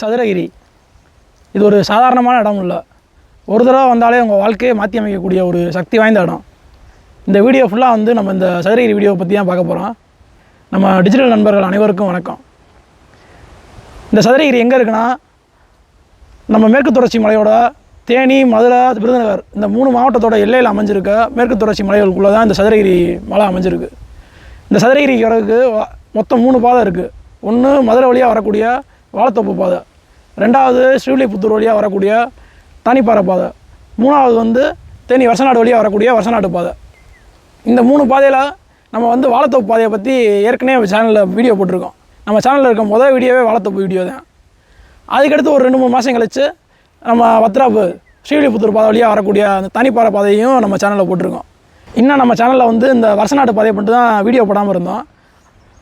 சதுரகிரி இது ஒரு சாதாரணமான இடம் இல்லை. ஒரு தடவை வந்தாலே உங்கள் வாழ்க்கையை மாற்றி அமைக்கக்கூடிய ஒரு சக்தி வாய்ந்த இடம். இந்த வீடியோ ஃபுல்லாக வந்து நம்ம இந்த சதுரகிரி வீடியோவை பற்றி தான் பார்க்க போகிறோம். நம்ம டிஜிட்டல் நண்பர்கள் அனைவருக்கும் வணக்கம். இந்த சதுரகிரி எங்கே இருக்குன்னா, நம்ம மேற்கு தொடர்ச்சி மலையோட தேனி, மதுரை, விருதுநகர் இந்த 3 மாவட்டத்தோட எல்லையில் அமைஞ்சிருக்க மேற்கு தொடர்ச்சி மலைகளுக்குள்ளே தான் இந்த சதுரகிரி மலை அமைஞ்சிருக்கு. இந்த சதுரகிரிக்கு வரதுக்கு மொத்தம் 3 பாதை இருக்குது. ஒன்று மதுரை வழியாக வரக்கூடிய வாழைத்தோப்பு பாதை, 2வது ஸ்ரீவில்லிபுத்தூர் வழியாக வரக்கூடிய தனிப்பாறை பாதை, 3வது வந்து தேனி வருஷநாடு வழியாக வரக்கூடிய வருஷநாடு பாதை. இந்த 3 பாதையில் நம்ம வந்து வாழைத்தோப்பு பாதையை பற்றி ஏற்கனவே சேனலில் வீடியோ போட்டிருக்கோம். நம்ம சேனலில் இருக்க முதல் வீடியோவே வாழைத்தோப்பு வீடியோ தான். அதுக்கடுத்து ஒரு 2-3 மாதம் கழித்து நம்ம வத்ராப்பு ஸ்ரீவில்லிபுத்தூர் பாதை வழியாக வரக்கூடிய அந்த தனிப்பாறை பாதையும் நம்ம சேனலில் போட்டிருக்கோம். இன்னும் நம்ம சேனலில் வந்து இந்த வருஷநாடு பாதையை மட்டும் தான் வீடியோ போடாமல் இருந்தோம்.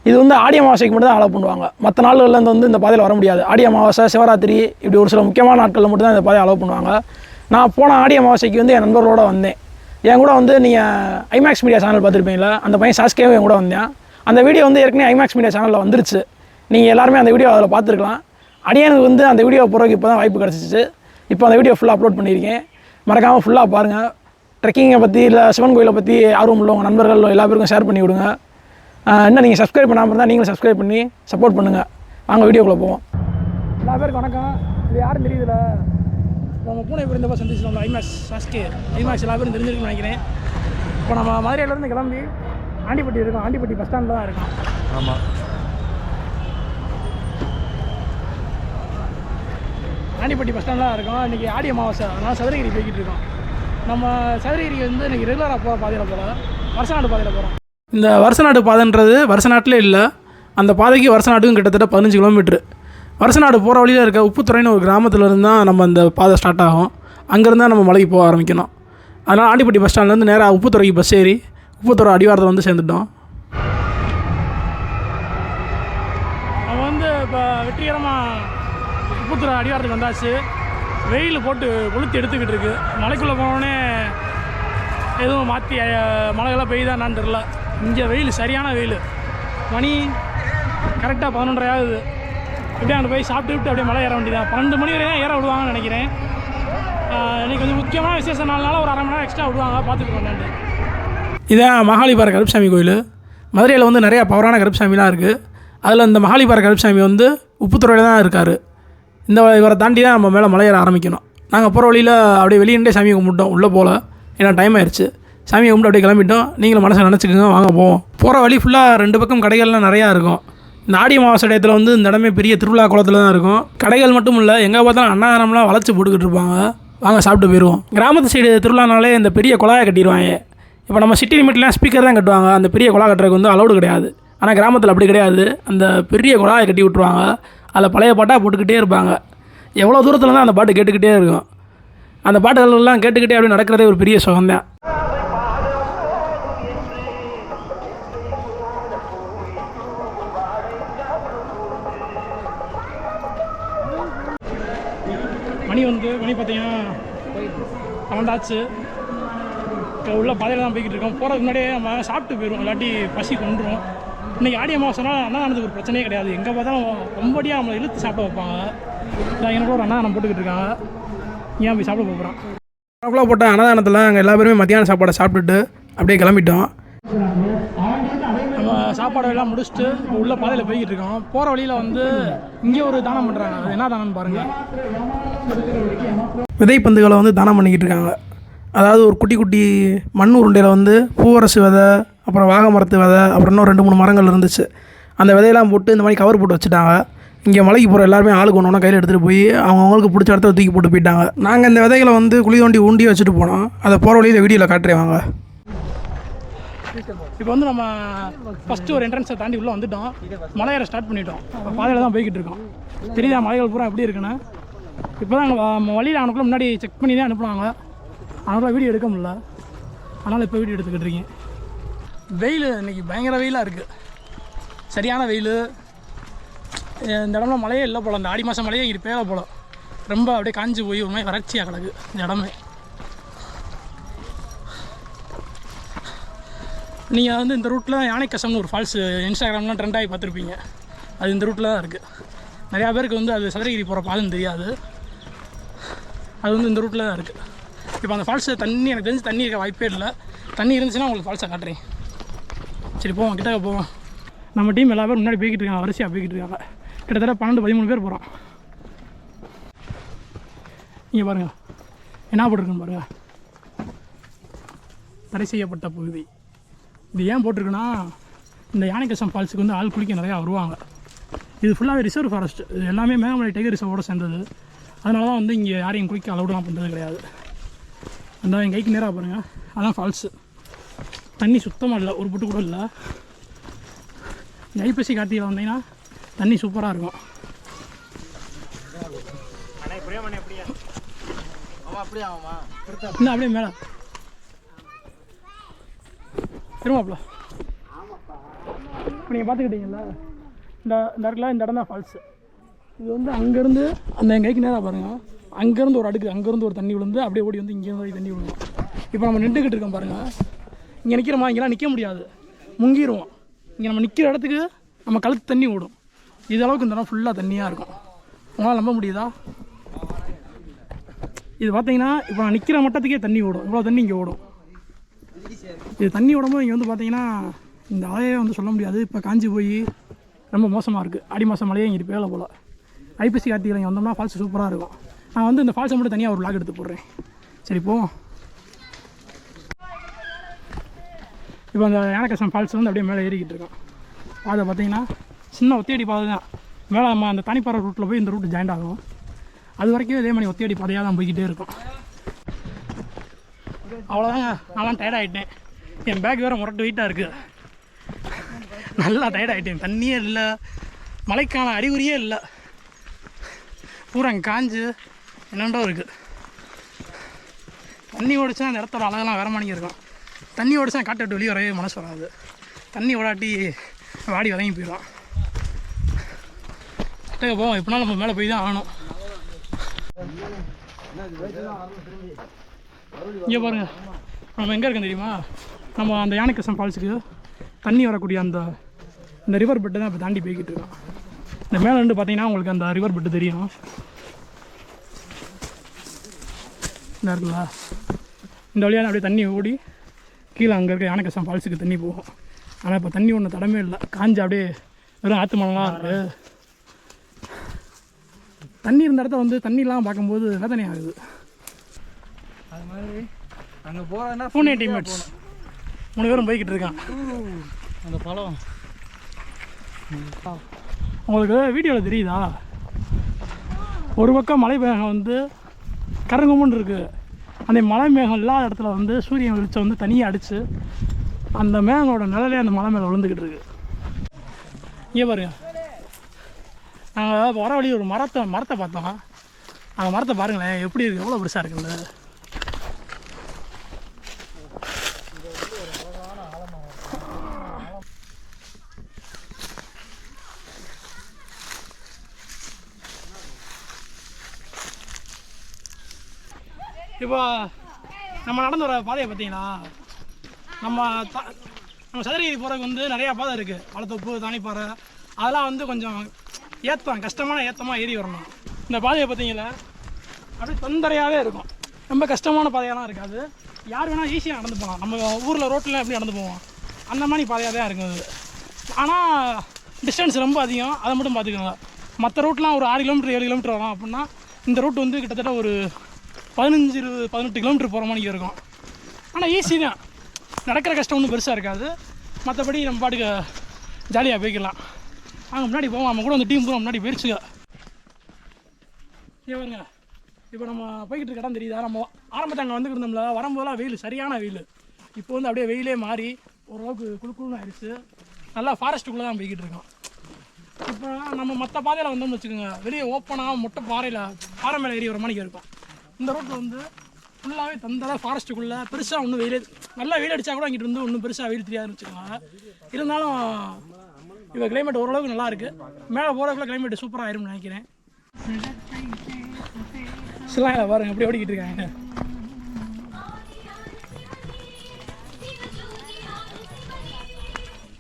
இது வந்து ஆடி அமாவாசைக்கு மட்டும் தான் அலோவ் பண்ணுவாங்க. மற்ற நாள்களில் வந்து இந்த பாதையில் வர முடியாது. ஆடி அமாவாசை, சிவராத்திரி இப்படி ஒரு சில முக்கியமான நாட்களில் மட்டும் தான் இந்த பாதையை அலோவ் பண்ணுவாங்க. நான் போன ஆடி அமாவாசைக்கு வந்து என் நண்பர்களோடு வந்தேன். என் கூட வந்து நீங்கள் ஐமேக்ஸ் மீடியா சேனல் பார்த்துருப்பீங்களா, அந்த பையன் சாஸ்கேவும் என் கூட வந்தேன். அந்த வீடியோ வந்து ஏற்கனவே ஐமேக்ஸ் மீடியா சேனலில் வந்துருச்சு. நீங்கள் எல்லாருமே அந்த வீடியோ அதில் பார்த்துருக்கலாம். அடியனுக்கு வந்து அந்த வீடியோ போகிறதுக்கு இப்போ தான் வாய்ப்பு கிடச்சிச்சு. இப்போ அந்த வீடியோ ஃபுல்லாக அப்லோட் பண்ணியிருக்கேன். மறக்காமல் ஃபுல்லாக பாருங்கள். ட்ரெக்கிங்கை பற்றி இல்லை சிவன் கோயிலை பற்றி ஆர்வம் உள்ளவங்க நண்பர்கள் எல்லா பேருக்கும் ஷேர் பண்ணி விடுங்க. இன்னும் நீங்கள் சப்ஸ்கிரைப் பண்ணாமல் இருந்தால் நீங்களும் சப்ஸ்கிரைப் பண்ணி சப்போர்ட் பண்ணுங்கள். வாங்க வீடியோக்குள்ளே போவோம். எல்லா பேருக்கும் வணக்கம். இது யாரும் தெரியுதுல, நம்ம பூனை இருந்தப்போ சந்திச்சு நம்ம ஐமேக்ஸ் சாஸ்கே ஐமேக்ஸ் எல்லா பேரும் தெரிஞ்சிருக்குன்னு நினைக்கிறேன். இப்போ நம்ம மதுரையிலேருந்து கிளம்பி ஆண்டிப்பட்டி இருக்கோம். ஆண்டிப்பட்டி பஸ் ஸ்டாண்டில் தான் இருக்கோம். ஆமாம், ஆண்டிப்பட்டி பஸ் ஸ்டாண்டில் தான் இருக்கோம். இன்றைக்கி ஆடி அமாவாசை, அதனால் சதுரகிரி போய்கிட்டு இருக்கோம். நம்ம சதுரகிரிக்கு வந்து இன்றைக்கி ரெகுலராக போகிற பாதையில் போகல, வருஷநாடு பாதையில் போகிறோம். இந்த வருஷநாடு பாதைன்றது வருஷநாட்டிலே இல்லை, அந்த பாதைக்கு வருஷநாட்டுக்கும் கிட்டத்தட்ட 15 கிலோமீட்ரு. வருஷநாடு போகிற வழியில் இருக்க உப்புத்துறைன்னு ஒரு கிராமத்தில் இருந்தால் நம்ம அந்த பாதை ஸ்டார்ட் ஆகும். அங்கேருந்து தான் நம்ம மலைக்கு போக ஆரம்பிக்கணும். அதனால் ஆண்டிப்பட்டி பஸ் ஸ்டாண்ட்லேருந்து நேராக உப்புத்துறைக்கு பஸ் ஏறி உப்புத்துறை அடிவாரத்தில் வந்து சேர்ந்துட்டோம். நம்ம வந்து இப்போ வெற்றிகரமாக உப்புத்துறை அடிவாரத்துக்கு வந்தாச்சு. வெயில் போட்டு கொளுத்தி எடுத்துக்கிட்டு இருக்குது. மலைக்குள்ளே போனோடனே எதுவும் மாற்றி மழையெல்லாம் பெய்யுதா என்னான்னு தெரில. இங்கே வெயில் சரியான வெயில். மணி கரெக்டாக 11:30 ஆகுது. இப்படியே அங்கே போய் சாப்பிட்டு அப்படியே மலை ஏற வேண்டியதான். 12 மணி வரையும் ஏற விடுவாங்கன்னு நினைக்கிறேன். இன்றைக்கி கொஞ்சம் முக்கியமான விசேஷ நாள்னால ஒரு அரை மணி நேரம் எக்ஸ்ட்ரா விடுவாங்க, பார்த்துட்டு வந்தாண்டு. இதான் மகாலிபாறை கருப்புசாமி கோயில். மதுரையில் வந்து நிறையா பவரான கருப்புசாமிலாம் இருக்குது. அதில் இந்த மகாலிபாறை கருப்புசாமி வந்து உப்புத்துறையில் தான் இருக்கார். இந்த இவரை தாண்டி தான் நம்ம மேலே மலை ஏற ஆரம்பிக்கணும். நாங்கள் போகிற வழியில் அப்படியே வெளியிட்டே சாமியை கும்பிட்டோம், உள்ளே போகல, ஏன்னா டைம் ஆயிடுச்சு. சாமியை கும்பிட்டு அப்படியே கிளம்பிட்டோம். நீங்களும் மனசை நினச்சிக்கோங்க, வாங்க போவோம். போகிற வழி ஃபுல்லாக 2 பக்கம் கடைகள்லாம் நிறையா இருக்கும். இந்த ஆடி அமாவாசை டயத்தில் வந்து இந்த இடமே பெரிய திருவிழா குளத்தில் தான் இருக்கும். கடைகள் மட்டும் இல்லை, எங்கே பார்த்தாலும் அன்னதானம்லாம் வளைச்சி போட்டுக்கிட்டு இருப்பாங்க. வாங்க சாப்பிட்டு போயிடுவோம். கிராமத்து சைடு திருவிழானாலே இந்த பெரிய குழாயை கட்டிடுவாங்க. இப்போ நம்ம சிட்டி லிமிட்லாம் ஸ்பீக்கர் தான் கட்டுவாங்க. அந்த பெரிய குழா கட்டுறதுக்கு வந்து அலௌடு கிடையாது. ஆனால் கிராமத்தில் அப்படி கிடையாது. அந்த பெரிய குழாயை கட்டி விட்ருவாங்க. அதில் பழைய பாட்டாக போட்டுக்கிட்டே இருப்பாங்க. எவ்வளோ தூரத்தில் தான் அந்த பாட்டு கேட்டுக்கிட்டே இருக்கும். அந்த பாட்டுகளெல்லாம் கேட்டுக்கிட்டே அப்படி நடக்கிறதே ஒரு பெரிய சுகம்தான். மணி பார்த்தீங்கன்னா 12 ஆச்சு. உள்ள பாதையில் தான் போய்கிட்டு இருக்கோம். போகிறதுக்கு முன்னாடியே நம்ம சாப்பிட்டு போயிடுவோம், இல்லாட்டி பசி கொண்டுரும். இன்றைக்கி ஆடி அமாவாசைனால அன்னதானத்துக்கு ஒரு பிரச்சனையே கிடையாது. எங்கே பார்த்தாலும் ரொம்படியாக நம்மளை இழுத்து சாப்பிட வைப்பாங்க. எனக்கு ஒரு அன்னதானம் போட்டுக்கிட்டு இருக்காங்க. ஏன் போய் சாப்பிட போகிறோம். அவ்வளோ போட்ட அன்னதானத்தில் அங்கே எல்லா பேருமே மத்தியான சாப்பாடை சாப்பிட்டுட்டு அப்படியே கிளம்பிட்டோம். நம்ம சாப்பாடு எல்லாம் முடிச்சுட்டு இப்போ உள்ள பாதையில் போய்கிட்டு இருக்கோம். போகிற வழியில் வந்து இங்கே ஒரு தானம் பண்ணுறாங்க. அது என்ன தானம்னு பாருங்கள். விதைப்பந்துகளை வந்து தானம் பண்ணிக்கிட்டு இருக்காங்க. அதாவது ஒரு குட்டி குட்டி மண் உருண்டையில் வந்து பூவரசு விதை, அப்புறம் வாகை மரத்து விதை, அப்புறம் இன்னும் 2-3 மரங்கள் இருந்துச்சு. அந்த விதையெல்லாம் போட்டு இந்த மாதிரி கவர் போட்டு வச்சுட்டாங்க. இங்கே மலைக்கு போகிற எல்லாருமே ஆளுக்கு ஒன்று கையில் எடுத்துகிட்டு போய் அவங்களுக்கு பிடிச்ச இடத்துல தூக்கி போட்டு போயிட்டாங்க. நாங்கள் இந்த விதைகளை வந்து குழி தோண்டி ஊண்டி வச்சுட்டு போனோம். அதை போகிற வழியில் வீடியோவில் காட்டுறேன் வாங்க. இப்போ வந்து நம்ம ஃபஸ்ட்டு ஒரு என்ட்ரன்ஸை தாண்டி உள்ளே வந்துவிட்டோம். மலை ஏற ஸ்டார்ட் பண்ணிட்டோம். பாதையில் தான் போய்கிட்டு இருக்கோம். தெரியுதா மலைகள் பூரா எப்படி இருக்குன்னு? இப்போ தான் வழியில் அவனுக்குள்ள முன்னாடி செக் பண்ணி தான் அனுப்புனாங்க. அவனுக்குள்ள வீடியோ எடுக்க முடியல, அதனால் இப்போ வீடியோ எடுத்துக்கிட்டு இருக்கீங்க. வெயில் இன்றைக்கி பயங்கர வெயிலாக இருக்குது. சரியான வெயில். இந்த இடம்ல மழையே இல்லை போல். இந்த ஆடி மாதம் மழையே இங்கே பேர போல். ரொம்ப அப்படியே காஞ்சி போய் ஒரு மாதிரி வறட்சியாக கிடக்கு இந்த இடமே. நீங்கள் வந்து இந்த ரூட்டில் யானைக்கசம்னு ஒரு ஃபால்ஸு இன்ஸ்டாகிராம்லாம் ட்ரெண்ட் ஆகி பார்த்துருப்பீங்க. அது இந்த ரூட்டில் தான் இருக்குது. நிறையா பேருக்கு வந்து அது சதுரகிரி போகிற பாதைன்னு தெரியாது. அது வந்து இந்த ரூட்டில் தான் இருக்குது. இப்போ அந்த ஃபால்ஸில் தண்ணி எனக்கு தெரிஞ்சு தண்ணி இருக்க வாய்ப்பே இல்லை. தண்ணி இருந்துச்சுன்னா உங்களுக்கு ஃபால்ஸை காட்டுறேன். சரி போவோம், கிட்டக்க போவோம். நம்ம டீம் எல்லா பேரும் முன்னாடி போய்கிட்டு இருக்காங்க, வரிசையாக போய்கிட்டு இருக்காங்க. கிட்டத்தட்ட 12-13 பேர் போகிறோம். இங்கே பாருங்கள் என்ன போட்டிருக்குன்னு பாருங்கள், தடை செய்யப்பட்ட பகுதி. இது ஏன் போட்டிருக்குன்னா, இந்த யானைக்கசம் ஃபால்ஸுக்கு வந்து ஆள் குளிக்க நிறையா வருவாங்க. இது ஃபுல்லாகவே ரிசர்வ் ஃபாரஸ்ட், இது எல்லாமே மேகமலை டைகர் ரிசர்வோடு சேர்ந்தது. அதனால தான் வந்து இங்கே யாரையும் குளிக்க அலௌடெலாம் பண்ணுறது கிடையாது. அந்த என் கைக்கு நேராக பாருங்கள், அதான் ஃபால்ஸு. தண்ணி சுத்தமாக இல்லை, ஒரு பொட்டு கூட இல்லை. ஐப்பசி கார்த்திகையில் வந்தீங்கன்னா தண்ணி சூப்பராக இருக்கும். இன்னும் அப்படியே மேலே திரும்பல. இப்போ நீங்கள் பார்த்துக்கிட்டீங்களா, இந்த இடத்துல இந்த இடம் தான் ஃபால்ஸு. இது வந்து அங்கேருந்து அந்த என் கைக்கு நேராக பாருங்கள், அங்கேருந்து ஒரு அடுக்கு, அங்கேருந்து ஒரு தண்ணி விழுந்து அப்படியே ஓடி வந்து இங்கேருந்து தண்ணி விழுகும். இப்போ நம்ம நின்றுக்கிட்டு இருக்கோம் பாருங்கள், இங்கே நிற்கிறோமா, இங்கெல்லாம் நிற்க முடியாது, முங்கிடுவோம். இங்கே நம்ம நிற்கிற இடத்துக்கு நம்ம கழுத்து தண்ணி ஓடும். இது அளவுக்கு இந்த இடம் ஃபுல்லாக தண்ணியாக இருக்கும். உங்களால் நம்ப முடியுதா? இது பார்த்தீங்கன்னா இப்போ நான் நிற்கிற மட்டத்துக்கே தண்ணி ஓடும், இவ்வளோ தண்ணி இங்கே ஓடும். இது தண்ணி ஓடும்போது இங்கே வந்து பார்த்தீங்கன்னா இந்த அலையே வந்து சொல்ல முடியாது. இப்போ காஞ்சி போய் ரொம்ப மோசமாக இருக்குது. ஆடி மாதம் மழையே இங்கே பேல போல். ஐப்பசி கார்த்திகையில் இங்கே வந்தோம்னா ஃபால்ஸ் சூப்பராக இருக்கும். நான் வந்து இந்த ஃபால்ஸை மட்டும் தனியாக ஒரு vlog எடுத்து போடுறேன். சரி போவோம். இப்போ அந்த யானைக்கசம் ஃபால்ஸ் வந்து அப்படியே மேலே ஏறிக்கிட்டு இருக்கோம். பாதை பார்த்தீங்கன்னா சின்ன ஒத்தையடி பாதை தான். மேலே நம்ம அந்த தனிப்பாறை ரூட்டில் போய் இந்த ரூட்டு ஜாயிண்ட் ஆகும். அது வரைக்கும் இதே மாதிரி ஒத்தையடி பாதையாக தான் போய்கிட்டே இருக்கும். அவ்வளோதாங்க, நான்லாம் டயர்ட் ஆகிட்டேன். என் பேக் வேறு முரட்டு வெயிட்டாக இருக்குது. நல்லா டயர்ட் ஆகிட்டேன். தண்ணியே இல்லை, மழைக்கான அறிகுறியே இல்லை, பூரா காஞ்சு என்னண்டோ இருக்குது. தண்ணி ஓடிச்சா அந்த இடத்தோட அழகெல்லாம் வேறு மணிக்கு இருக்கும். தண்ணி ஓடிச்சா காட்டை விட்டு வெளியே வரவே மனசு வராது. தண்ணி ஓடாட்டி வாடி வதங்கி போயிடும். போவோம், எப்படினாலும் நம்ம மேலே போய் தான் ஆகணும். இங்கே பாருங்க, நம்ம எங்கே இருக்கோம் தெரியுமா? நம்ம அந்த யானைக்கசம் ஃபால்ஸுக்கு தண்ணி வரக்கூடிய அந்த ரிவர் பெட்டு தான் இப்போ தாண்டி போய்கிட்டு இருக்கோம். இந்த மேலே இருந்து பார்த்தீங்கன்னா உங்களுக்கு அந்த ரிவர் பெட்டு தெரியும். இந்த இருக்குல்ல, இந்த வழியாக அப்படியே தண்ணி ஓடி கீழே அங்கே இருக்க யானைக்கசம் ஃபால்ஸுக்கு தண்ணி போகும். ஆனால் இப்போ தண்ணி ஒன்றும் தடமே இல்லை, காஞ்சி அப்படியே வெறும் ஆற்று மணலாம் இருக்குது. தண்ணி இருந்த இடத்த வந்து தண்ணிலாம் பார்க்கும்போது வேதனை ஆகுது. அது மாதிரி அங்கே போகிறதுனா பூனே டீம்மேட்ஸ் 3 பேரும் போய்கிட்டு இருக்கான். அந்த பழம் உங்களுக்கு வீடியோவில் தெரியுதா? ஒரு பக்கம் மலை மேகம் வந்து கரங்குமுன்னு இருக்குது. அந்த மலை மேகம் இல்லாத இடத்துல வந்து சூரியன் வெளிச்சம் வந்து தனியாக அடித்து அந்த மேகங்களோட நிழலே அந்த மலை மேலே விழுந்துக்கிட்டு இருக்கு. இங்கே பாருங்க, நாங்கள் வர வழி ஒரு மரத்தை பார்த்தோம். அந்த மரத்தை பாருங்களேன் எப்படி இருக்குது, எவ்வளோ பெருசாக இருக்குல்ல. இப்போ நம்ம நடந்து வர பாதையை பார்த்தீங்களா? நம்ம சதுரகிரி போகிறதுக்கு வந்து நிறையா பாதை இருக்குது. பழத்தொப்பு, தானிப்பாறை, அதெல்லாம் வந்து கொஞ்சம் கஷ்டமான ஏற்றமாக ஏறி வரணும். இந்த பாதையை பார்த்தீங்களா, அப்படியே தொந்தரையாகவே இருக்கும். ரொம்ப கஷ்டமான பாதையெல்லாம் இருக்காது. யார் வேணால் ஈஸியாக நடந்து போகலாம். நம்ம ஊரில் ரோட்டில் எப்படி நடந்து போவோம் அந்த மாதிரி பாதையாக தான் இருக்குது. ஆனால் டிஸ்டன்ஸ் ரொம்ப அதிகம், அதை மட்டும் பார்த்துக்கோங்க. மற்ற ரூட்லாம் ஒரு 6 கிலோமீட்டர் 7 கிலோமீட்டர் வரும் அப்படின்னா, இந்த ரூட் வந்து கிட்டத்தட்ட ஒரு 15-18 கிலோமீட்டர் போகிற மாதிரி இருக்கும். ஆனால் ஈஸி தான், நடக்கிற கஷ்டம் ஒன்றும் பெருசாக இருக்காது. மற்றபடி நம்ம பாட்டுக்கு ஜாலியாக போய்க்கலாம். அங்கே முன்னாடி போவோம், நம்ம கூட அந்த டீம் பூரா முன்னாடி போயிடுச்சுங்க. ஏங்க இப்போ நம்ம போய்கிட்டு இருக்க இடம் தெரியுதா? நம்ம ஆரம்பத்தை அங்கே வந்துக்கிட்டு இருந்தோம்ல, வரும்போதெல்லாம் வெயில், சரியான வெயில். இப்போ வந்து அப்படியே வெயிலே மாறி ஓரளவுக்கு குழுக்குழுன்னு ஆயிடுச்சு. நல்லா ஃபாரஸ்ட்டுக்குள்ளே தான் போய்கிட்டு இருக்கோம். இப்போ நம்ம மற்ற பாதையில் வந்தோம்னு வச்சுக்கோங்க, வெளியே ஓப்பனாக மொட்டை பாறை மேலே ஏறி வர மாதிரி இருக்கும். இந்த ரோட்டில் வந்து ஃபுல்லாகவே தந்தராக ஃபாரஸ்ட்டுக்குள்ளே பெருசாக ஒன்றும் வெயில், நல்லா வெயில் அடித்தா கூட அங்கிட்டு வந்து ஒன்றும் பெருசாக வெயில் தெரியாதுன்னு வச்சுக்கோங்க. இருந்தாலும் இப்போ கிளைமேட் ஓரளவுக்கு நல்லா இருக்குது. மேலே போகிறதுக்குள்ள கிளைமேட் சூப்பராக ஆயிரும்னு நினைக்கிறேன். சிலாங்க பாருங்கள் எப்படி ஓடிக்கிட்டு இருக்காங்க.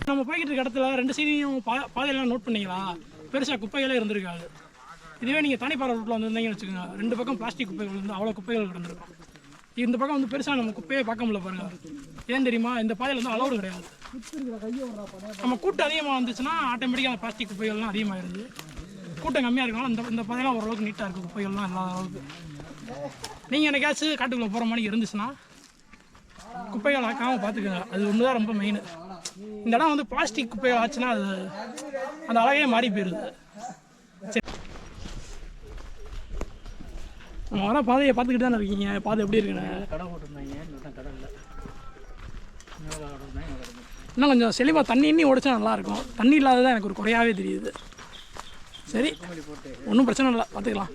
நம்ம போய்கிட்டு இருக்க இடத்துல 2 சைடையும் பாதையெல்லாம் நோட் பண்ணிங்களா? பெருசாக குப்பைகளே இருந்திருக்காது. இதுவே நீங்கள் தனிப்பாறை ரூட்டில் வந்துருந்தீங்கன்னு வச்சுக்கோங்க, 2 பக்கம் பிளாஸ்டிக் குப்பைகள் வந்து அவ்வளோ குப்பைகள் கிடந்திருக்கும். இந்த பக்கம் வந்து பெருசாக நம்ம குப்பையே பார்க்க முடியல பாருங்கள். ஏன் தெரியுமா? இந்த பாதையில் வந்து அலோடு கிடையாது. நம்ம கூட்டம் அதிகமாக வந்துச்சுன்னா ஆட்டோமேட்டிக்காக அந்த பிளாஸ்டிக் குப்பைகள்லாம் அதிகமாகிடுது. கூட்டம் கம்மியாக இருக்கனால இந்த பாதையெல்லாம் ஓரளவுக்கு நீட்டாக இருக்குது, குப்பைகள்லாம் இல்லாத அளவுக்கு. நீங்கள் என்னைக்காச்சும் காட்டுக்குள்ளே போகிற மாதிரி இருந்துச்சுன்னா குப்பைகள் ஆக்காமல் பார்த்துக்கோங்க. அது ஒன்று தான் ரொம்ப மெயின். இந்த இடம் வந்து பிளாஸ்டிக் குப்பைகள் ஆச்சுன்னா அது அந்த அழகே மாறி போயிடுது. சரி, நம்ம வர பாதையை பார்த்துக்கிட்டு தானே இருக்கீங்க. பாதை எப்படி இருக்குன்னு கடை போட்டிருந்தாங்க, கடை இல்லை. இன்னும் கொஞ்சம் செழிவாக தண்ணி ஓடிச்சா நல்லாயிருக்கும். தண்ணி இல்லாததான் எனக்கு ஒரு குறையாகவே தெரியுது. சரி, ஒன்றும் பிரச்சனை இல்லை, பார்த்துக்கலாம்.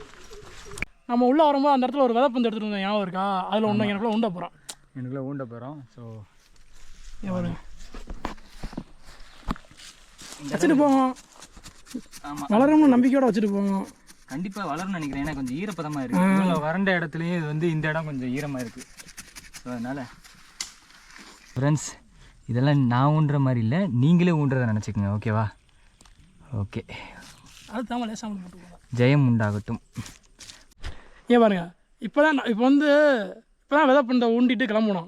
நம்ம உள்ளே வரும்போது அந்த இடத்துல ஒரு விதப்பந்து எடுத்துகிட்டு வந்தோம், ஞாபகம் இருக்கா? அதில் ஒன்று எனக்குள்ள உண்ட போகிறோம். எனக்குள்ள ஊண்ட போகிறோம். ஸோ வருங்க, வச்சுட்டு போவோம். ஆமாம், வளரணும்னு நம்பிக்கையோடு வச்சுட்டு போவோம். கண்டிப்பாக வளரும்னு நினைக்கிறேன். ஏன்னா கொஞ்சம் ஈரப்பதமாக இருக்குது. இவ்வளோ வறண்ட இடத்துலையும் இது வந்து இந்த இடம் கொஞ்சம் ஈரமாக இருக்குது. ஸோ அதனால் ஃப்ரெண்ட்ஸ், இதெல்லாம் நான் ஊன்ற மாதிரி இல்லை, நீங்களே ஊன்றதை நினச்சிக்கோங்க. ஓகேவா? ஓகே, அது தான் லேசாக போட்டுக்கோங்க. ஜெயம் உண்டாகட்டும். ஏன் பாருங்க, இப்போ தான் விதைப்பந்தை ஊண்டிட்டு கிளம்பணும்.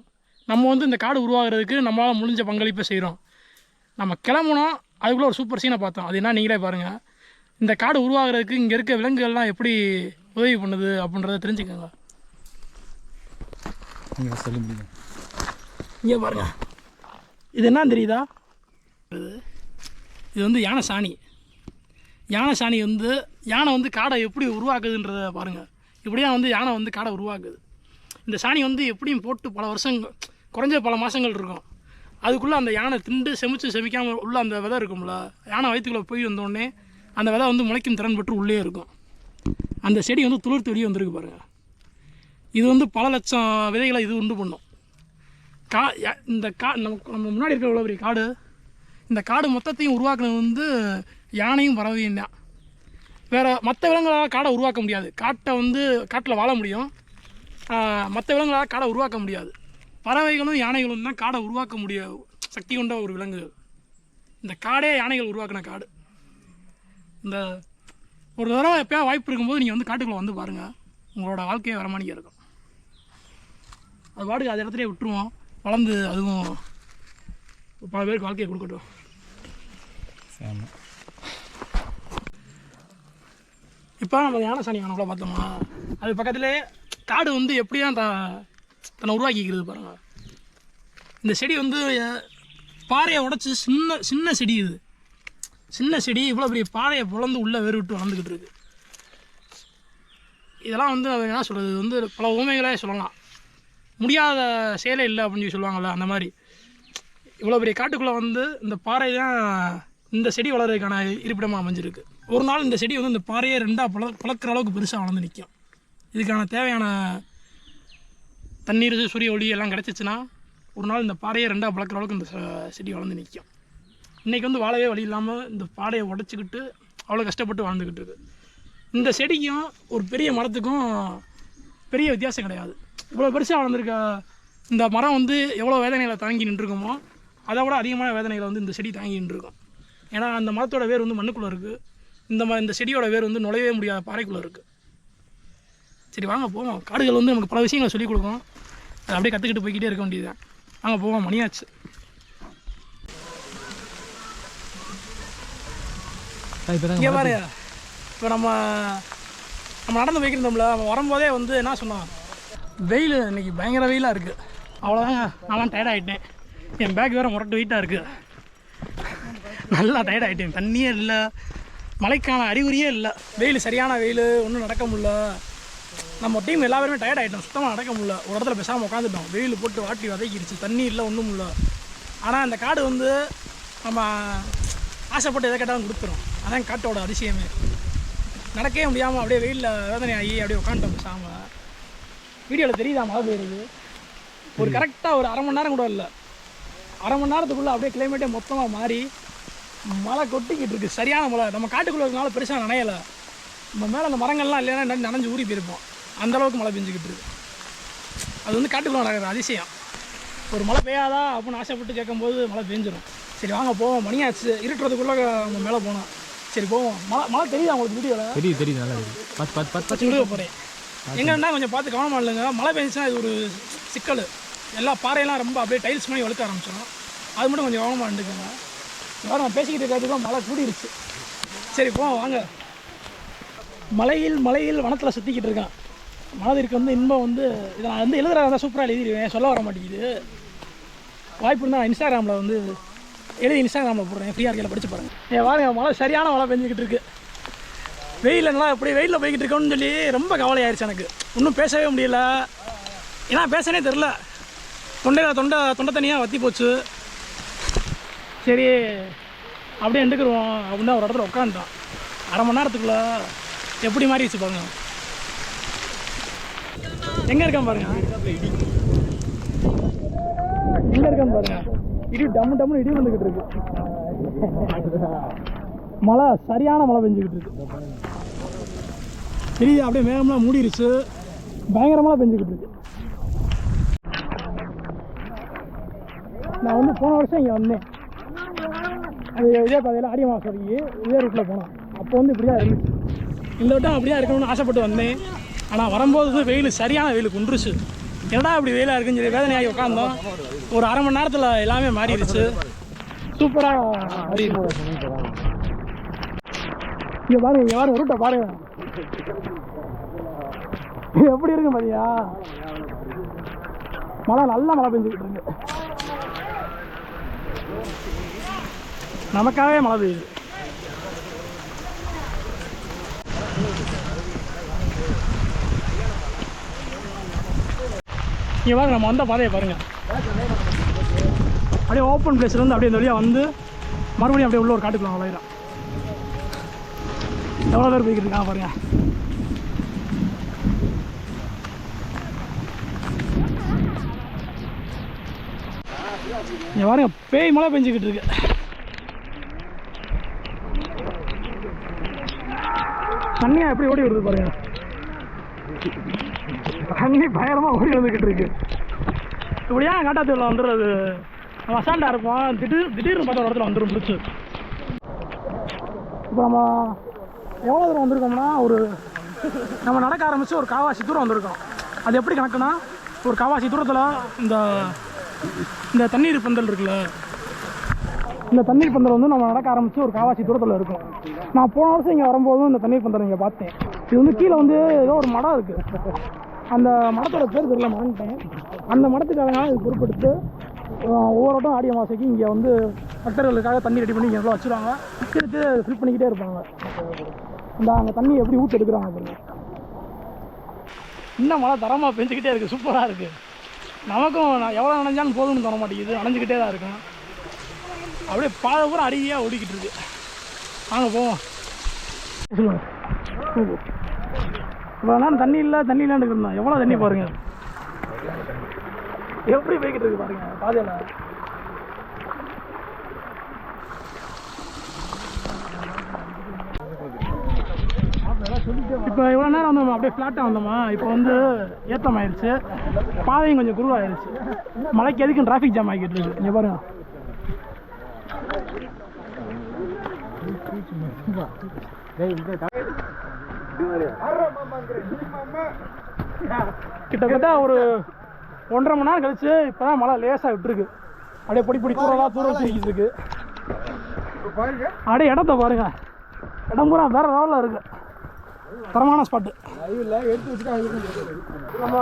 நம்ம வந்து இந்த காடு உருவாகிறதுக்கு நம்மளால் முடிஞ்ச பங்களிப்பை செய்கிறோம். நம்ம கிளம்பணும், அதுக்குள்ளே ஒரு சூப்பர் சீனை பார்த்தோம். அது என்ன நீங்களே பாருங்கள். இந்த காடு உருவாகிறதுக்கு இங்கே இருக்க விலங்குகள்லாம் எப்படி உதவி பண்ணுது அப்படின்றத தெரிஞ்சுக்கோங்க. நீங்கள் சொல்லுங்க. இங்கே பாருங்க, இது என்ன தெரியுதா? இது வந்து யானை சாணி. யானை சாணி வந்து யானை வந்து காடை எப்படி உருவாக்குதுன்றத பாருங்கள். இப்படியா வந்து யானை வந்து காடை உருவாக்குது. இந்த சாணி வந்து எப்படியும் போட்டு பல வருஷங்கள், குறைஞ்ச பல மாதங்கள் இருக்கும். அதுக்குள்ளே அந்த யானை திண்டு செமிக்காமல் உள்ள அந்த விதை இருக்கும்ல, யானை வயிற்றுக்குள்ளே போய் வந்தோடனே அந்த விதை வந்து முளைக்கும் திறன் பெற்று உள்ளே இருக்கும். அந்த செடி வந்து துளிர்த்து வெளியே வந்திருக்கு பாருங்கள். இது வந்து பல லட்சம் விதைகளை இது உண்டு பண்ணும். இந்த நம்ம முன்னாடி இருக்கிற இவ்வளோ பெரிய காடு, இந்த காடு மொத்தத்தையும் உருவாக்குனது வந்து யானையும் பறவையும் தான். வேறு மற்ற விலங்குகளால் காடை உருவாக்க முடியாது. காட்டில் வாழ முடியும், மற்ற விலங்குகளால் காடை உருவாக்க முடியாது. பறவைகளும் யானைகளும் தான் காடை உருவாக்க முடிய சக்தி கொண்ட ஒரு விலங்குகள். இந்த காடே யானைகள் உருவாக்கின காடு. இந்த ஒரு தடவை எப்போயா வாய்ப்பு இருக்கும்போது நீங்கள் வந்து காட்டுக்குள்ளே வந்து பாருங்கள், உங்களோட வாழ்க்கையை வரமானிக்க இருக்கும். அது பாட்டுக்கு அது இடத்துலேயே விட்டுருவோம், வளர்ந்து அதுவும் பல பேருக்கு வாழ்க்கையை கொடுக்கட்டும். இப்போ நம்ம யானை சாணி யானை பார்த்தோமா, அது பக்கத்துலேயே காடு வந்து எப்படியா தன்னை உருவாக்கிக்கிறது பாருங்கள். இந்த செடி வந்து பாறையை உடச்சி சின்ன செடி, இது சின்ன செடி இவ்வளோ பெரிய பாறையை புலந்து உள்ளே வேறு விட்டு வளர்ந்துக்கிட்டு இருக்குது. இதெல்லாம் வந்து என்ன சொல்கிறது, இது வந்து பல உண்மைகளே சொல்லலாம். முடியாத செயலே இல்லை அப்படின்னு சொல்லி சொல்லுவாங்கள்ல, அந்த மாதிரி இவ்வளோ பெரிய காட்டுக்குள்ளே வந்து இந்த பாறை தான் இந்த செடி வளர்கிறதுக்கான இருப்பிடமாக அமைஞ்சிருக்கு. ஒரு நாள் இந்த செடி வந்து இந்த பாறையை 2ஆக பழக்கிற அளவுக்கு பெருசாக வளர்ந்து நிற்கும். இதுக்கான தேவையான தண்ணீர், சூரிய ஒளி எல்லாம் கிடச்சிச்சின்னா ஒரு நாள் இந்த பாறையை 2ஆக பழக்கிற அளவுக்கு இந்த செடி வளர்ந்து நிற்கும். இன்றைக்கி வந்து வாழவே வழி இல்லாமல் இந்த பாறையை உடச்சிக்கிட்டு அவ்வளோ கஷ்டப்பட்டு வாழ்ந்துக்கிட்டு இருக்குது. இந்த செடிக்கும் ஒரு பெரிய மரத்துக்கும் பெரிய வித்தியாசம் கிடையாது. இவ்வளோ பெருசாக வளர்ந்துருக்க இந்த மரம் வந்து எவ்வளோ வேதனைகளை தாங்கி நின்றுருக்குமோ அதை விட அதிகமான வேதனைகளை வந்து இந்த செடி தாங்கி நின்றுருக்கும். ஏன்னா அந்த மரத்தோட வேர் வந்து மண்ணுக்குள்ளே இருக்குது, இந்த செடியோட வேர் வந்து நுழையவே முடியாத பாறைக்குள்ளே இருக்குது. சரி வாங்க போவோம். காடுகள் வந்து நமக்கு பல விஷயங்களை சொல்லிக் கொடுக்கும், அதை அப்படியே கற்றுக்கிட்டு போய்கிட்டே இருக்க வேண்டியதுதான். வாங்க போவோம், மணியாச்சு. இங்கே பாரு, இப்போ நம்ம நடந்து போய்க்கிருந்தோம்ல, நம்ம வரும்போதே வந்து என்ன சொன்னோம், வெயில் இன்றைக்கி பயங்கர வெயிலாக இருக்குது. அவ்வளோதாங்க, நான்லாம் டயர்டாகிட்டேன். என் பேக் வேறு முரட்டு வெயிட்டாக இருக்குது, நல்லா டயர்டாகிட்டேன். தண்ணியே இல்லை, மழைக்கான அறிகுறியே இல்லை, வெயில் சரியான வெயில், ஒன்றும் நடக்க முடியல. நம்ம டீம் எல்லா பேருமே டயர்ட் ஆகிட்டோம், சுத்தமாக நடக்க முடியல. ஒரு இடத்துல பேசாமல் உட்காந்துட்டோம், வெயில் போட்டு வாட்டி வதக்கிடுச்சு, தண்ணி இல்லை, ஒன்றும் இல்லை. ஆனால் அந்த காடு வந்து நம்ம ஆசைப்பட்டு எதை கேட்டாலும் கொடுத்துரும். அதான் காட்டோட அதிசயமே. நடக்கவே முடியாமல் அப்படியே வெயிலில் வேதனை ஆகி அப்படியே உட்காந்துட்டோம் பேசாமல். வீடியோவில் தெரியுதா மழை பெய்யுது? ஒரு கரெக்டாக ஒரு 1/2 மணி நேரம் கூட இல்லை, 1/2 மணி நேரத்துக்குள்ளே அப்படியே கிளைமேட்டே மொத்தமாக மாறி மழை கொட்டிக்கிட்டு இருக்குது, சரியான மழை. நம்ம காட்டுக்குள்ளே இருக்கனால பெருசாக நனையலை, நம்ம மேலே அந்த மரங்கள்லாம் இல்லைன்னா நனைஞ்சு ஊறி போயிருப்போம், அந்தளவுக்கு மழை பெஞ்சிக்கிட்டு இருக்குது. அது வந்து காட்டுக்குள்ளே நடக்கிற அதிசயம். ஒரு மழை பெய்யாதா அப்படின்னு ஆசைப்பட்டு கேட்கும்போது மழை பெஞ்சிடும். சரி வாங்க போவோம், மணியாச்சு, இருட்டுறதுக்குள்ளே நம்ம மேலே போனோம். சரி போவோம். மழை தெரியுது உங்களுக்கு வீடியோவில்? தெரியுது நல்லா தெரியுது. பார்த்து விழுக போகிறேன். எங்கன்னா கொஞ்சம் பார்த்து கவனமாக இல்லைங்க. மழை பெஞ்சுன்னா இது ஒரு சிக்கல். எல்லா பாறையெல்லாம் ரொம்ப அப்படியே டைல்ஸ் மாதிரி வழுக்க ஆரம்பிச்சிடும். அது மட்டும் கொஞ்சம் கவனமாக இருந்துக்குங்க. வேறு நான் பேசிக்கிட்டு இருக்கிறதுக்குலாம் மழை கூடிருச்சு. சரி போவோம் வாங்க. மலையில் வனத்தில் சுற்றிக்கிட்டு இருக்கேன். மனதிற்கு வந்து இன்பம் வந்து இதை நான் வந்து எழுதுறதா சூப்பராக எழுதிடுவேன். சொல்ல வர மாட்டேங்குது. வாய்ப்பு இருந்தால் நான் இன்ஸ்டாகிராமில் வந்து எழுதி இன்ஸ்டாகிராமில் போடுறேன். ஃப்ரீயாக இருக்கையில் படித்து பாருங்கள். பாருங்க மழை சரியான மழை பெஞ்சிக்கிட்டு இருக்குது. வெயிலில் நல்லா எப்படி வெயிலில் போய்கிட்டு இருக்கோன்னு சொல்லி ரொம்ப கவலையாயிருச்சு எனக்கு. இன்னும் பேசவே முடியல. ஏன்னா பேசனே தெரில. தொண்டை தனியாக வற்றி போச்சு. சரி அப்படியே எடுத்துக்கிடுவோம் அப்படின்னு ஒரு இடத்துல உட்காந்துட்டோம். அரை மணி நேரத்துக்குள்ளே எப்படி மாறிடுச்சு பாருங்க. எங்கே இருக்கான் பாருங்க. எங்கே இருக்கான்னு பாருங்க. இடி டம்முன்னு இடி வந்துக்கிட்டு இருக்கு. மழை சரியான மழை பெஞ்சிக்கிட்டு இருக்கு. தெரியுது அப்படியே மேகம்லாம் மூடிருச்சு. பயங்கரமாக பெஞ்சிக்கிட்டு இருக்கு. நான் வந்து போன வருஷம் இங்கே வந்தேன். அது இதே பாதையில் ஆடி மாதம் இதே ரூட்டில் போனோம். அப்போ வந்து இப்படி தான் இருந்துச்சு. இந்த வட்டம் அப்படியே இருக்கணும்னு ஆசைப்பட்டு வந்தேன். ஆனால் வரும்போது வெயில் சரியான வெயில் குன்றுச்சு. என்னடா இப்படி வெயிலாக இருக்குன்னு சொல்லி வேதனையாகி உட்காந்தோம். ஒரு அரை மணி நேரத்தில் எல்லாமே மாறிடுச்சு. சூப்பராக மாறிடுச்சு. இங்கே பாருங்க ரூட்டை பாருங்க எப்படி இருக்கு பாத்தியா. மழை நல்லா மழை பெஞ்சுக்கிட்டு இருக்கு. நமக்காகவே மழை பெய்யுது. இங்கே பாருங்க நம்ம வந்த பாதையை பாருங்க. அப்படியே ஓப்பன் பிளேஸ்ல இருந்து அப்படியே இந்த வழியாக வந்து மறுபடியும் அப்படியே உள்ள ஒரு காட்டுக்குள்ள நுழையிறோம். எவ்வளோ பேர் போய்கிட்டு இருக்காங்க பாருங்க. இங்கே பாருங்க பேய் மழை பெஞ்சிக்கிட்டு இருக்கு. தண்ணியா எப்படி ஓடி வருது பாருங்க. தண்ணி பயங்கரமாக ஓடி வந்துக்கிட்டு இருக்கு. இப்படியா காட்டாத்தூரில் வந்துடுறது நம்ம அசால்ட்டாக இருப்போம். திடீர்னு பார்த்த ஒரு இடத்துல வந்துடும் முடிச்சு. இப்போ நம்ம எவ்வளோ தூரம் வந்திருக்கோம்னா நம்ம நடக்க ஆரம்பித்து ஒரு காவாசி தூரம் வந்திருக்கோம். அது எப்படி கணக்குன்னா ஒரு காவாசி தூரத்தில் இந்த தண்ணீர் பந்தல் இருக்குல்ல, இந்த தண்ணீர் பந்தல் வந்து நம்ம நடக்க ஆரம்பித்து ஒரு காவாசி தூரத்தில் இருக்கும். நான் போன வருஷம் இங்கே வரும்போதும் இந்த தண்ணீர் பந்தல் இங்கே பார்த்தேன். இது வந்து கீழே வந்து ஏதோ ஒரு மடம் இருக்குது. அந்த மடத்தோட பேர் தெரியல, மறந்துட்டேன். அந்த மடத்துக்காக இது பொறுப்பெடுத்து ஒவ்வொரு வட்டம் ஆடி அமாவாசைக்கு இங்கே வந்து பக்தர்களுக்காக தண்ணி ரெடி பண்ணி இங்கே வச்சுருவாங்க. எடுத்து ஃபில் பண்ணிக்கிட்டே இருப்பாங்க. அங்கே தண்ணி எப்படி ஊற்றி எடுக்கிறாங்க பாருங்க. இன்னும் மழை தரமாக பெஞ்சிக்கிட்டே இருக்குது. சூப்பராக இருக்குது. நமக்கும் எவ்வளோ நனைஞ்சாலும் போதும்னு தோண மாட்டேங்குது. நனைஞ்சிக்கிட்டே தான் இருக்கும். அப்படியே பாதை பூரா அடியாக ஓடிக்கிட்டு இருக்கு. வாங்க போவோம். இவ்வளோ நேரம் தண்ணி இல்லைன்னு இருந்தோம். எவ்வளோ தண்ணி பாருங்கள் எப்படி போய்கிட்டு இருக்கு பாருங்க பாதையில். இப்போ இவ்வளோ நேரம் வந்தோமா அப்படியே ஃப்ளாட்டாக வந்தோமா. இப்போ வந்து ஏற்றம் ஆயிடுச்சு. பாதையும் கொஞ்சம் குருவாயிருச்சு. மழைக்கு எதுக்கும் டிராஃபிக் ஜாம் ஆகிட்டு இருக்கு. இங்கே பாருங்க. கிட்டத்தட்ட ஒரு 1.5 மணி நேரம் கழிச்சு இப்போதான் மழை லேசாக விட்டுருக்கு. அப்படியே பொடி தூரம் தூக்கிட்டு இருக்கு. அப்படியே இடத்த பாருங்க. இடம் பூரா வேற லெவலில் இருக்கு. தரமான ஸ்பாட்டு. நம்ம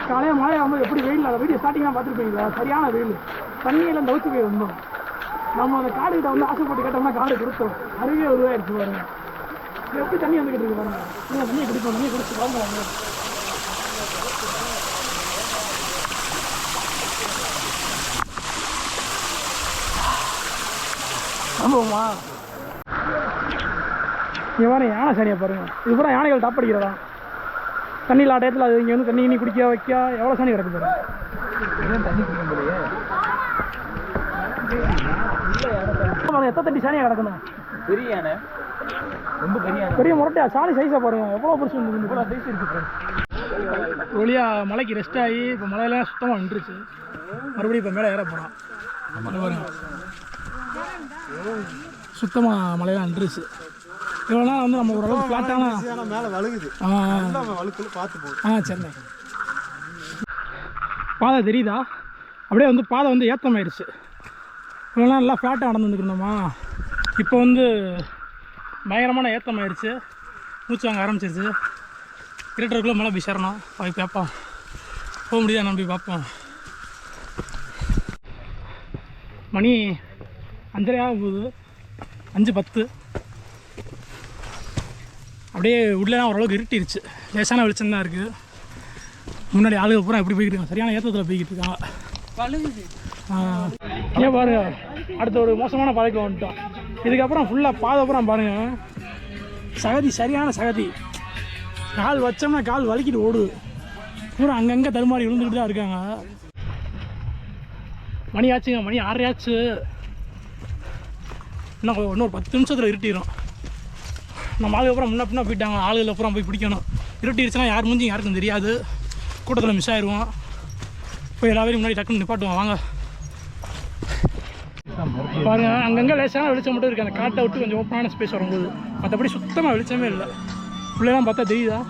காலையில் மழை ஆகும்போது எப்படி வெயில் வீடியோ ஸ்டார்டிங்லாம் பார்த்துருப்பீங்களா, சரியான வெயில். தண்ணியில் இந்த ஊற்றி போய் வந்தோம். நம்ம அந்த காடுகிட்ட வந்து ஆசைப்பட்டு கேட்டோம்னா காடு கொடுத்தோம். அருகே உருவாயிருச்சு பாருங்க. எப்படி தண்ணி வந்துக்கிட்டு இருக்கு பாருங்க. தண்ணியை குடிப்போம். தண்ணியை குடிச்சு பாருங்க. அனுபவமா இங்கே பாருங்க. யானை சாணியை பாருங்க. இது பூரா யானைகள் டாப் அடிக்கிறதா. தண்ணி இல்லாத டயத்தில் அது இங்கே வந்து தண்ணி குடிக்க வைக்க எவ்வளோ சாணி கிடக்கு பாருங்க. தண்ணி குடிக்கும் போலயே எத்தனை தண்ணி சாணியாக கிடக்கணும். பெரிய யானை, ரொம்ப பெரிய முரட்டையா. சாணி சைஸாக பாருங்க. எவ்வளோ பெருசு இவ்வளோ சைஸ் இருக்குது. ஒளியாக மலைக்கு ரெஸ்ட் ஆகி இப்போ மலையெல்லாம் சுத்தமாக நின்றுச்சு. மறுபடியும் இப்போ மேலே ஏற போகிறோம். பாருங்க சுத்தமாக மழையெல்லாம் நின்றுச்சு. இவ்வளோ நாள் வந்து நம்ம ஓரளவுக்கு ஃப்ளாட்டான மேலே வழுகுது. சரிண்ணே. பாதை தெரியுதா? அப்படியே வந்து பாதை வந்து ஏற்றமாயிருச்சு. இவ்வளோ நாள் நல்லா ஃப்ளாட்டாக நடந்துருந்தோமா, இப்போ வந்து பயங்கரமான ஏற்றமாயிருச்சு. மூச்சு வாங்க ஆரம்பிச்சிருச்சு. இருட்டுக்குள்ளே மழை போய் சேரணும். போய் பார்ப்போம், போக முடியாது நம்ம போய் பார்ப்போம். மணி 5:30 ஆகுது, 5:10. அப்படியே உள்ளே ஓரளவுக்கு இருட்டிருச்சு. லேசான வெளிச்சம் தான் இருக்குது. முன்னாடி ஆளுக பூரா எப்படி போய்கிட்டு இருக்காங்க, சரியான ஏற்றத்தில் போய்கிட்டு இருக்காங்க. ஏன் பாருங்க, அடுத்த ஒரு மோசமான பாதைக்கு வந்துட்டோம். இதுக்கப்புறம் ஃபுல்லாக பாதை பூரா பாருங்கள், சகதி, சரியான சகதி. கால் வச்சோம்னா கால் வலிக்கிட்டு ஓடுது. பூரா அங்கங்கே தடுமாறி விழுந்துக்கிட்டு தான் இருக்காங்க. மணி ஆச்சுங்க, மணி 6 ஆச்சு. இன்னொரு 10 நிமிஷத்தில் இருட்டிடும். நம்ம ஆளுக்கு அப்புறம் முன்ன பின்னா போயிட்டாங்க. ஆளுகளை அப்புறம் போய் பிடிக்கணும். இருட்டிடுச்சுன்னா யார் மூஞ்சி யாருக்கும் தெரியாது. கூட்டத்தில் மிஸ் ஆயிடுவோம். போய் எல்லா பேரும் முன்னாடி டக்குன்னு நிப்பாட்டுவோம். வாங்க பாருங்க, அங்கங்கே லேசான வெளிச்சம் மட்டும் இருக்குது. அந்த காட்டை விட்டு கொஞ்சம் ஓப்பனான ஸ்பேஸ் வரும்போது, மற்றபடி சுத்தமாக வெளிச்சமே இல்லை. ஃபுல்லெல்லாம் பார்த்தா தெரியுதா?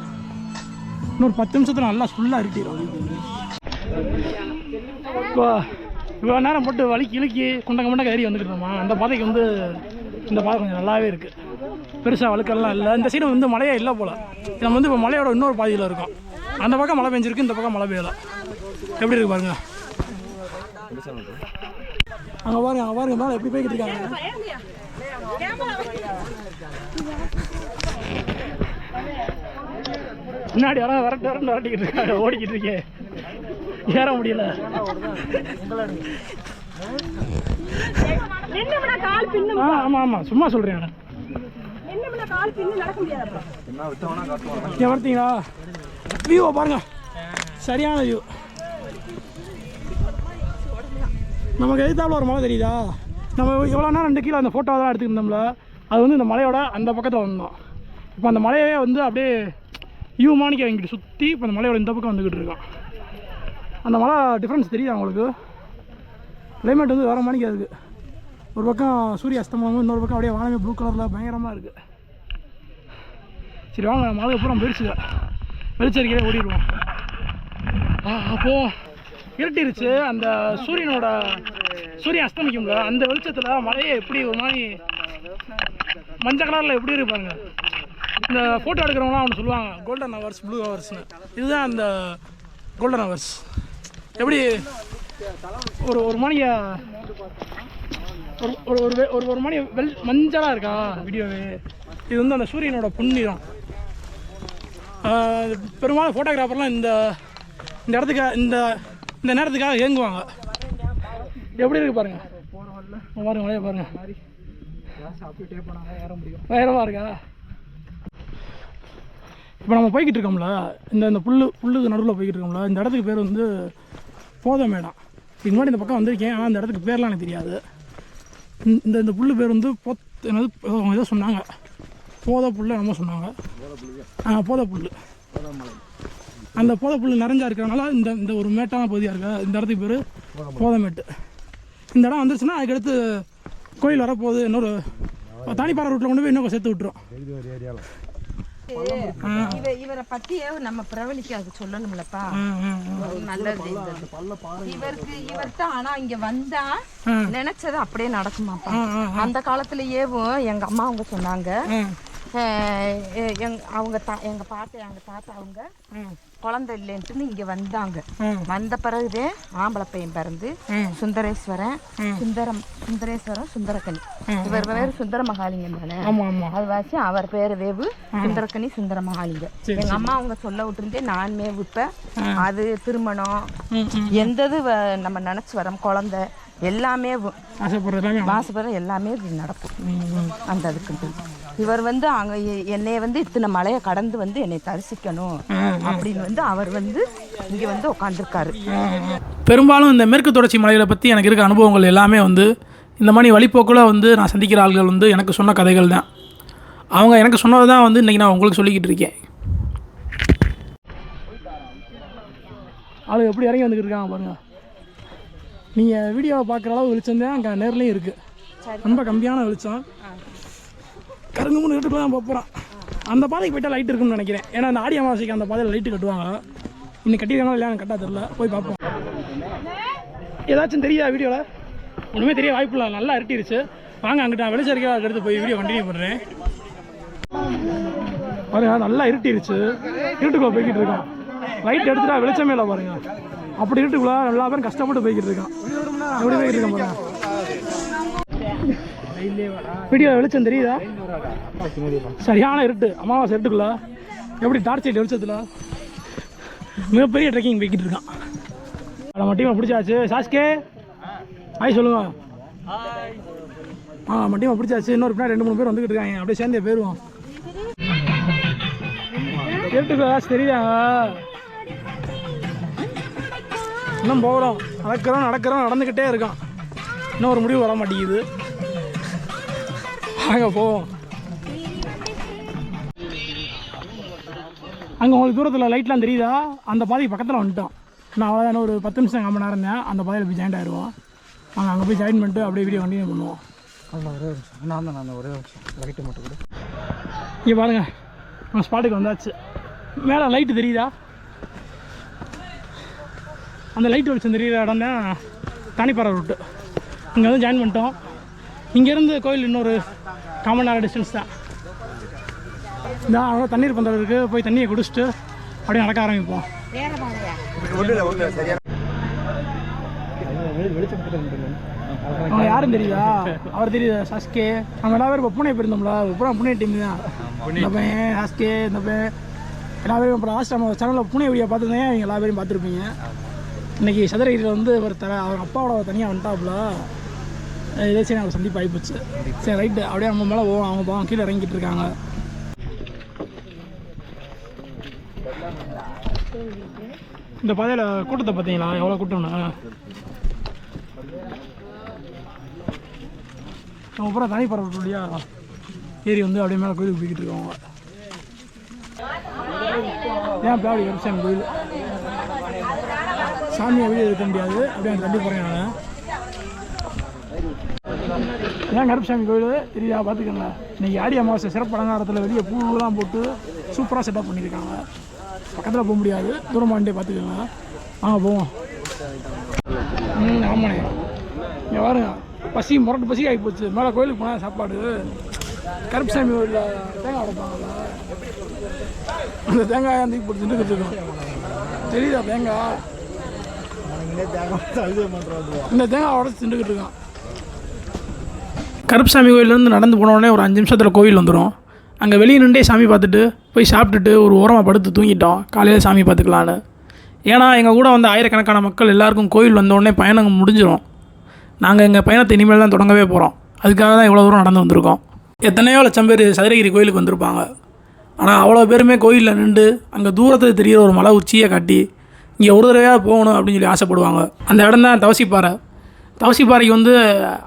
இன்னொரு 10 நிமிஷத்தில் நல்லா ஃபுல்லாக இருட்டிடும். இப்போ இவ்வளோ நேரம் போட்டு வலிக்கு இழுக்கி குண்டங்க மண்டக்க ஏறி வந்துக்கிட்டோமா, அந்த பாதைக்கு வந்து இந்த பாதை கொஞ்சம் நல்லாவே இருக்குது. பெருசாக வழுக்கெல்லாம் இல்லை. இந்த சைடு வந்து மழையே இல்லை போல். நம்ம வந்து இப்போ மலையோட இன்னொரு பாதியில் இருக்கோம். அந்த பக்கம் மழை பெஞ்சிருக்கு, இந்த பக்கம் மழை பெய்யலை. எப்படி இருக்கு பாருங்க. அங்கே பாருங்க, அங்கே பாருங்க, மேலே எப்படி போய்கிட்டு இருக்காங்க. முன்னாடி யாரும் விரட்டிக்கிட்டு இருக்காங்க, ஓடிக்கிட்டு இருக்கேன், ஏற முடியல. ஆமாம் ஆமாம், சும்மா சொல்கிறேன். பார்த்தீங்களா வியூவை பாருங்க, சரியான வியூ. நமக்கு எதிர்த்தாப்புல ஒரு மலை தெரியுதா? நம்ம எவ்வளோ நேரம் 2 கீழே அந்த ஃபோட்டோவெல்லாம் எடுத்துக்கிட்டோம்ல, அது வந்து இந்த மலையோட அந்த பக்கத்தில் வந்தோம். இப்போ அந்த மலையவே வந்து அப்படியே வியூ மாணிக்க வாங்கிட்டு சுற்றி இப்போ அந்த மலையோட இந்த பக்கம் வந்துக்கிட்டு இருக்கோம். அந்த மலை டிஃப்ரென்ஸ் தெரியுதா உங்களுக்கு? கிளைமேட் வந்து வேறு மாணிக்க இருக்குது. ஒரு பக்கம் சூரிய அஸ்தமனம், இன்னொரு பக்கம் அப்படியே வானமே ப்ளூ கலரில் பயங்கரமாக இருக்குது. சரி வாங்க, மழை பூரா போயிடுச்சுங்க. வெளிச்சரிக்கையே ஓடிடுவோம். அப்போது இருட்டிருச்சு. அந்த சூரியன் அஸ்தமிக்கும்ல, அந்த வெளிச்சத்தில் மழையே எப்படி ஒரு மாதிரி மஞ்சள் கலரில் எப்படி இருக்கு பாருங்க. இந்த ஃபோட்டோ எடுக்கிறவங்களாம் ஒன்று சொல்லுவாங்க, கோல்டன் ஹவர்ஸ், ப்ளூ ஹவர்ஸ்னு. இதுதான் அந்த கோல்டன் ஹவர்ஸ். எப்படி ஒரு மணிய ஒரு மணி மஞ்சளாக இருக்கா வீடியோவே. இது வந்து அந்த சூரியனோட புன்னிறம். பெரும்பாலும் ஃபோட்டோகிராஃபர்லாம் இந்த இடத்துக்கு இந்த நேரத்துக்காக ஏங்குவாங்க. எப்படி இருக்கு பாருங்க, பாருங்க மழையை பாருங்க, வேறமாக இருக்கா. இப்போ நம்ம போய்கிட்டு இருக்கோம்ல, இந்த புல்லுக்கு நடுவில் போய்கிட்டு இருக்கோம்ல, இந்த இடத்துக்கு பேர் வந்து போத மேடம். இதுக்கு முன்னாடி இந்த பக்கம் வந்திருக்கேன், ஆனால் அந்த இடத்துக்கு பேர்லாம் எனக்கு தெரியாது. இந்த புல் பேர் வந்து என்னது ஏதோ சொன்னாங்க, போத புல் என்னமோ சொன்னாங்க. போத புல். அந்த போத புல் நிறைஞ்சா இருக்கிறனால இந்த ஒரு மேட்டான பகுதியாக இருக்கா, இந்த இடத்துக்கு பேர் போதமேட்டு. இந்த இடம் வந்துருச்சுன்னா அதுக்கடுத்து கோயில் வரப்போகுது. இன்னொரு தானிப்பாறை ரூட்டில் கொண்டு போய் இன்னும் சேர்த்து விட்டுரும். இவரை பத்தியே நம்ம பிரபலிக்கு அது சொல்லணும்லப்பா. நல்லது இவர்கிட்ட. ஆனா இங்க வந்தா நினைச்சது அப்படியே நடக்குமாப்பா. அந்த காலத்திலயேவும் எங்க அம்மா அவங்க சொன்னாங்க, எங்க தாத்தா அவங்க குழந்தை இல்லைன்ட்டு இங்க வந்தாங்க. வந்த பிறகுதே ஆம்பளை பையன் பிறந்து சுந்தரேஸ்வரன், சுந்தரக்கனி. இவர் பேரு சுந்தர மகாலிங்கம் தானே, அது வாசி அவர் பேரு வேவு சுந்தரக்கனி சுந்தர மகாலிங்கம். எங்க அம்மா அவங்க சொல்ல விட்டுருந்தே நான் மேவுப்ப. அது திருமணம் எந்தது நம்ம நினைச்சு வரோம், குழந்தை எல்லாமே வாசப்படுற எல்லாமே நடக்கும். அந்த அதுக்கு இவர் வந்து அங்க என்னைய வந்து இத்தனை மலையை கடந்து வந்து என்னை தரிசிக்கணும் அப்படின்னு வந்து அவர் வந்து இங்க வந்து உட்காந்துருக்காரு. பெரும்பாலும் இந்த மேற்கு தொடர்ச்சி மலைகளை பற்றி எனக்கு இருக்க அனுபவங்கள் எல்லாமே வந்து இந்த மாதிரி வழிபோக்கில் வந்து நான் சந்திக்கிற ஆள்கள் வந்து எனக்கு சொன்ன கதைகள் தான். அவங்க எனக்கு சொன்னது தான் வந்து இன்றைக்கி நான் உங்களுக்கு சொல்லிக்கிட்டு இருக்கேன். ஆளு எப்படி இறங்கி வந்துக்கிட்டு இருக்காங்க பாருங்கள். நீங்கள் வீடியோவை பார்க்குற அளவு வெளிச்சம் தான் அங்கே நேர்லேயும் இருக்குது. ரொம்ப கம்மியான வெளிச்சம். கருங்குமுன்னு இருட்டுக்குள்ள தான் போகிறோம். அந்த பாதைக்கு போய்ட்டால் லைட் இருக்குன்னு நினைக்கிறேன். ஏன்னா அந்த ஆடி அமாவாசைக்கு அந்த பாதையில் லைட்டு கட்டுவாங்க. இன்னும் கட்டியிருக்காங்களா இல்லையா எனக்கு கரெக்டாக தெரில. போய் பார்ப்போம். ஏதாச்சும் தெரியுதா வீடியோவில்? ஒன்றுமே தெரிய வாய்ப்பு இல்லை. நல்லா இருட்டிருச்சு. வாங்க அங்கிட்ட நான் வெளிச்சம் இருக்கா எடுத்து போய் வீடியோ கண்டினியூ பண்ணுறேன். பாருங்க நல்லா இருட்டிருச்சு. இருட்டுக்குள்ளே போய்கிட்டு இருக்கான். லைட் எடுத்துட்டா வெளிச்சமே இல்லை பாருங்க. அப்படி இருட்டுக்குள்ளே எல்லா பேரும் கஷ்டப்பட்டு போய்கிட்டு இருக்கான். எப்படி போய்கிட்டு இருக்கான் பாருங்க. வீடியோ வெளிச்சம் தெரியுதா? சரியான இருட்டு. அமாவாசை இருட்டுக்குள்ள எப்படி டார்ச் லைட் வெளிச்சத்தில் மிகப்பெரிய ட்ரெக்கிங் போய்கிட்டு இருக்கான். நம்ம டீமை பிடிச்சாச்சு. சாஸ்கே ஹாய் சொல்லுங்க. நம்ம டீமை பிடிச்சாச்சு. இன்னொரு பின்னாடி 2-3 பேர் வந்துக்கிட்டு இருக்காங்க. அப்படியே சேர்ந்தே போயிடுவோம். இருட்டுக்குள்ள ஏதாச்சும் தெரியுதாங்க? இன்னும் போகிறோம். நடக்கிறோம் நடந்துக்கிட்டே இருக்கான். இன்னும் ஒரு முடிவு வர மாட்டேங்குது. அங்கே போவோம். அங்கே உங்களுக்கு தூரத்தில் லைட்லாம் தெரியுதா? அந்த பாதைக்கு பக்கத்தில் வந்துட்டோம். நான் அவ்வளோதான் ஒரு 10 நிமிஷம் 1/4 மணி நேரம் இருந்தேன். அந்த பாதையில் போய் ஜாயின் ஆகிடுவோம். நாங்கள் அங்கே போய் ஜாயின் பண்ணிட்டு அப்படியே வீடியோ கண்டினியூ பண்ணுவோம். நான் ஒரே லைட்டு மட்டும் கூட இங்கே பாருங்கள். நம்ம ஸ்பாட்டுக்கு வந்தாச்சு. மேலே லைட்டு தெரியுதா? அந்த லைட்டு வெளிச்சம் தெரியுற இடம் தான் தானிப்பாறை ரூட்டு. இங்கே வந்து ஜாயின் பண்ணிட்டோம். இங்கேருந்து கோயில் இன்னொரு 1/4 மணி நேரம் டிஸ்டன்ஸ் தான். இந்த அவ்வளோ தண்ணீர் பந்தல் இருக்குது. போய் தண்ணியை குடிச்சிட்டு அப்படியே நடக்க ஆரம்பிப்போம். அவங்க யாரும் தெரியுதா? அவர் தெரியுதா? சாஸ்கே. நம்ம எல்லா பேரும் இப்போ பூனே போயிருந்தோம்ல. பூரா பூனே டீம் தான். இந்த பையன் சாஸ்கே, இந்த பையன் எல்லா பேரும் இப்போ லாஸ்ட் நம்ம சேனலில் பூனே வீடியோ பார்த்துருந்தேன். அவங்க எல்லா பேரும் பார்த்துருப்பீங்க. இன்றைக்கி சதுரகிரியில் வந்து ஒரு அவர் அப்பாவோட தனியாக வந்துட்டாப்புல. இதே சரி அவங்க சந்திப்பு ஆகிப்போச்சு. சரி ரைட்டு அப்படியே நம்ம மேலே போவோம். அவங்க பாவம் கீழே இறங்கிட்டு இருக்காங்க. இந்த பாதையில் கூட்டத்தை பார்த்தீங்களா? எவ்வளோ கூட்டம்னா நம்ம பூரா தனி பரவட்டியா ஏறி வந்து அப்படியே மேலே கோயிலுக்கு போய்கிட்டு இருக்கோங்க. ஏன் பேடி கருப்சாமி கோயில் சாமியை வீடு இருக்க முடியாது. அப்படியே அங்கே தள்ளி போகிறேன் நான். ஏன் கருப்சாமி கோயில் தெரியா? பார்த்துக்கோங்க. இன்றைக்கி ஆடி அமாவாசை சிறப்பு அலங்காரத்தில் வெளியே பூவெலாம் போட்டு சூப்பராக செட்டப் பண்ணியிருக்காங்க. பக்கத்தில் போக முடியாது. தூரமாண்டே பார்த்துக்கோங்க. போவோம். ஆமாண்ணே. இங்கே பாருங்க. முரட்டு பசி ஆகி போச்சு. மேலே கோயிலுக்கு போனால் சாப்பாடு. கருப்சாமி கோயிலில் தேங்காய் உடைப்பாங்கல்ல, அந்த தேங்காயை தூக்கி போட்டு தின்னுக்கிட்டு இருக்கோம். தெரியுதா தேங்காய்? இந்த தேங்காய் உடச்சி தின்னுக்கிட்டு இருக்கான். கருப்சாமி கோயிலேருந்து நடந்து போனோடனே ஒரு 5 நிமிஷத்தில் கோயில் வந்துடும். அங்கே வெளியே நின்றே சாமி பார்த்துட்டு போய் சாப்பிட்டுட்டு ஒரு ஓரமாக படுத்து தூங்கிட்டோம். காலையில் சாமி பார்த்துக்கலான்னு. ஏன்னா எங்கள் கூட வந்து ஆயிரக்கணக்கான மக்கள் எல்லாருக்கும் கோயில் வந்தோடனே பயணம் முடிஞ்சிடும். நாங்கள் எங்கள் பயணத்தை இனிமேல் தான் தொடங்கவே போகிறோம். அதுக்காக தான் இவ்வளோ தூரம் நடந்து வந்திருக்கோம். எத்தனையோ லட்சம் பேர் சதுரகிரி கோயிலுக்கு வந்திருப்பாங்க. ஆனால் அவ்வளோ பேருமே கோயிலில் நின்று அங்கே தூரத்தில் தெரிகிற ஒரு மலை உச்சியை காட்டி இங்கே ஒரு தடவையாக போகணும் அப்படின்னு சொல்லி ஆசைப்படுவாங்க. அந்த இடம் தான் தவசிப்பாறை. தவசிப்பாறைக்கு வந்து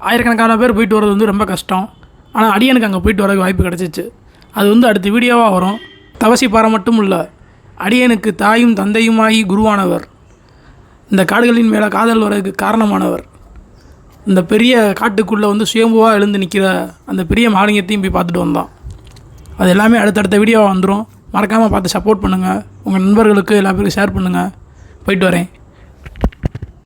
ஆயிரக்கணக்கான பேர் போயிட்டு வர்றது வந்து ரொம்ப கஷ்டம். ஆனால் அடியனுக்கு அங்கே போயிட்டு வரதுக்கு வாய்ப்பு கிடச்சிச்சு. அது வந்து அடுத்த வீடியோவாக வரும். தவசிப்பாறை மட்டும் இல்லை, அடியனுக்கு தாயும் தந்தையுமாகி குருவானவர், இந்த காடுகளின் மேலே காதல் வரதுக்கு காரணமானவர், இந்த பெரிய காட்டுக்குள்ளே வந்து சுயம்புவாக எழுந்து நிற்கிற அந்த பெரிய மாலிங்கத்தையும் போய் பார்த்துட்டு வந்தோம். அது எல்லாமே அடுத்தடுத்த வீடியோவாக வந்துடும். மறக்காமல் பார்த்து சப்போர்ட் பண்ணுங்கள். உங்கள் நண்பர்களுக்கு எல்லா பேருக்கும் ஷேர் பண்ணுங்கள். போயிட்டு வரேன்.